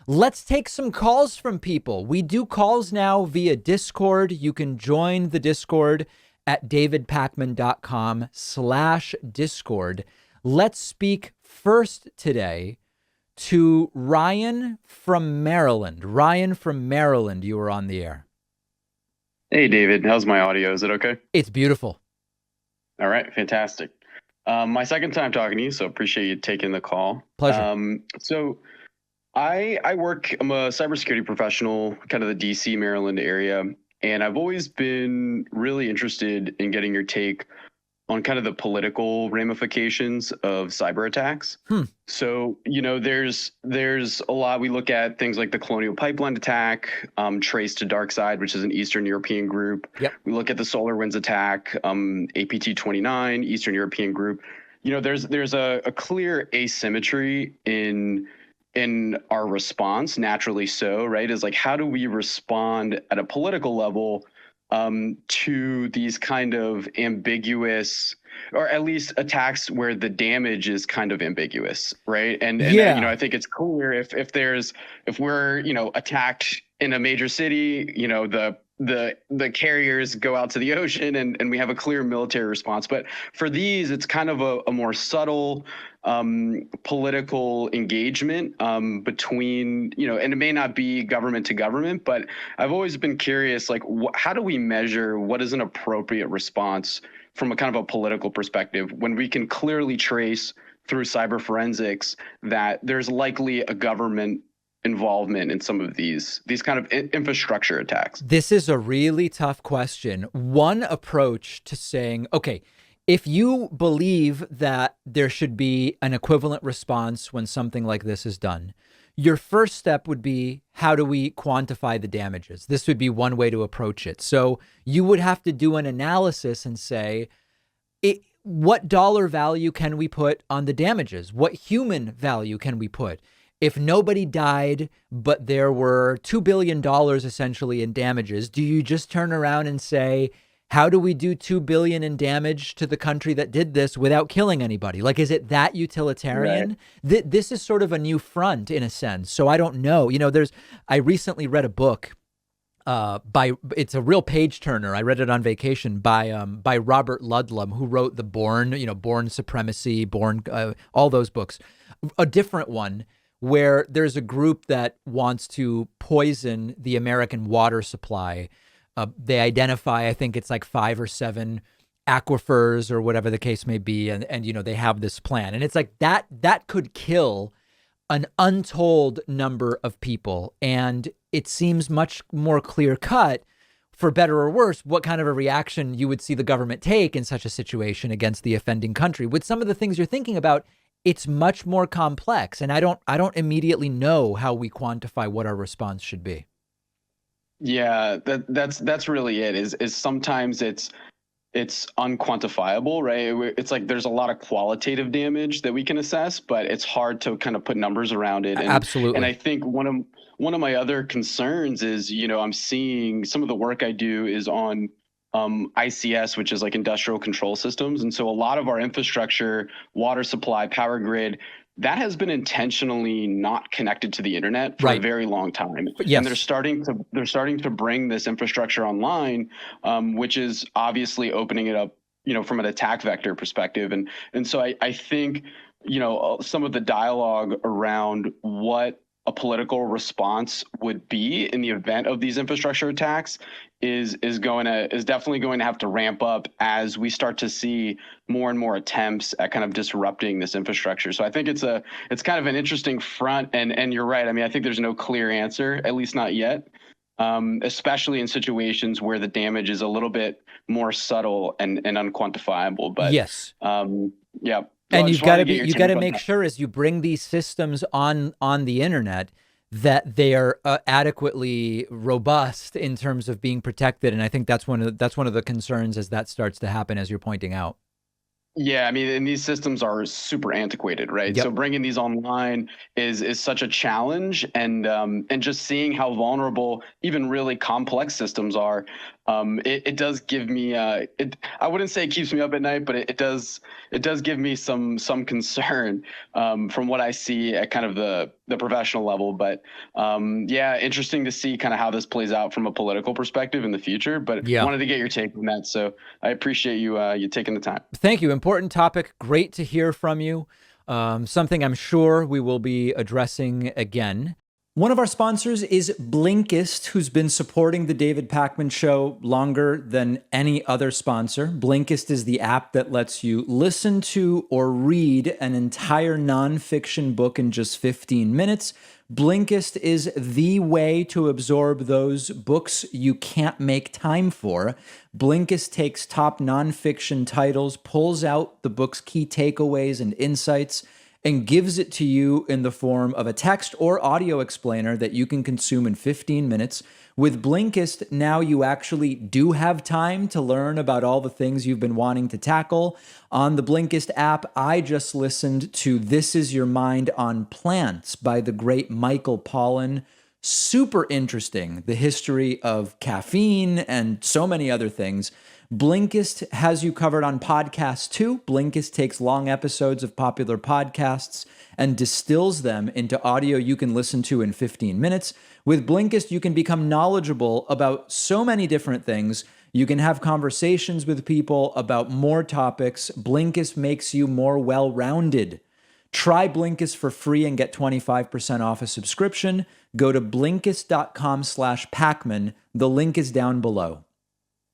Let's take some calls from people. We do calls now via Discord. You can join the Discord at davidpakman.com/Discord. Let's speak first today to Ryan from Maryland. Ryan from Maryland, you were on the air. Hey, David. How's my audio? Is it okay? It's beautiful. All right. Fantastic. My second time talking to you, so appreciate you taking the call. Pleasure. I'm a cybersecurity professional, kind of the DC, Maryland area, and I've always been really interested in getting your take on kind of the political ramifications of cyber attacks. So, there's a lot. We look at things like the Colonial Pipeline attack, traced to DarkSide, which is an Eastern European group. Yep. We look at the SolarWinds attack, APT-29, Eastern European group. There's a clear asymmetry in our response, naturally so, right? Is like, how do we respond at a political level to these kind of ambiguous, or at least attacks where the damage is kind of ambiguous, right? And I think it's clear if we're attacked in a major city, the carriers go out to the ocean and we have a clear military response. But for these, it's kind of a more subtle political engagement between, and it may not be government to government, but I've always been curious, like, how do we measure what is an appropriate response from a kind of a political perspective when we can clearly trace through cyber forensics that there's likely a government involvement in some of these kind of infrastructure attacks? This is a really tough question. One approach to saying, okay, if you believe that there should be an equivalent response when something like this is done, your first step would be, how do we quantify the damages? This would be one way to approach it. So you would have to do an analysis and say, what dollar value can we put on the damages? What human value can we put? If nobody died, but there were $2 billion essentially in damages, do you just turn around and say, how do we do $2 billion in damage to the country that did this without killing anybody? Like, is it that utilitarian? Right. This is sort of a new front in a sense. So I don't know. I recently read a book it's a real page turner. I read it on vacation by Robert Ludlum, who wrote the Born Supremacy, all those books. A different one where there's a group that wants to poison the American water supply. They identify, I think it's like 5 or 7 aquifers or whatever the case may be. And they have this plan. And it's like that could kill an untold number of people. And it seems much more clear cut, for better or worse, what kind of a reaction you would see the government take in such a situation against the offending country. With some of the things you're thinking about, it's much more complex. And I don't immediately know how we quantify what our response should be. Yeah, that's really it. Is sometimes it's unquantifiable, right? It's like there's a lot of qualitative damage that we can assess, but it's hard to kind of put numbers around it. Absolutely. And I think one of my other concerns is, I'm seeing some of the work I do is on ICS, which is like industrial control systems. And so a lot of our infrastructure, water supply, power grid, that has been intentionally not connected to the internet for a very long time. Yes. And they're starting to bring this infrastructure online, which is obviously opening it up, from an attack vector perspective. And so I think, some of the dialogue around what a political response would be in the event of these infrastructure attacks is definitely going to have to ramp up as we start to see more and more attempts at kind of disrupting this infrastructure. So I think it's kind of an interesting front, and you're right. I mean, I think there's no clear answer, at least not yet, especially in situations where the damage is a little bit more subtle and unquantifiable. But yes, yeah. And you've got to make sure as you bring these systems on the internet that they are adequately robust in terms of being protected. And I think that's one of the concerns as that starts to happen, as you're pointing out. Yeah, I mean, and these systems are super antiquated, right? Yep. So bringing these online is such a challenge, and just seeing how vulnerable even really complex systems are, it does give me I wouldn't say it keeps me up at night, but it does give me some concern from what I see at kind of the professional level. But yeah, interesting to see kind of how this plays out from a political perspective in the future. But Yeah. wanted to get your take on that, so I appreciate you taking the time. Thank you. Important topic. Great to hear from you. Something I'm sure we will be addressing again. One of our sponsors is Blinkist, who's been supporting the David Pakman Show longer than any other sponsor. Blinkist is the app that lets you listen to or read an entire nonfiction book in just 15 minutes. Blinkist is the way to absorb those books you can't make time for. Blinkist takes top nonfiction titles, pulls out the book's key takeaways and insights, and gives it to you in the form of a text or audio explainer that you can consume in 15 minutes. With Blinkist, now you actually do have time to learn about all the things you've been wanting to tackle. On the Blinkist app, I just listened to This Is Your Mind on Plants by the great Michael Pollan. Super interesting, the history of caffeine and so many other things. Blinkist has you covered on podcasts too. Blinkist takes long episodes of popular podcasts and distills them into audio you can listen to in 15 minutes. With Blinkist, you can become knowledgeable about so many different things. You can have conversations with people about more topics. Blinkist makes you more well-rounded. Try Blinkist for free and get 25% off a subscription. Go to Blinkist.com/Pacman. The link is down below.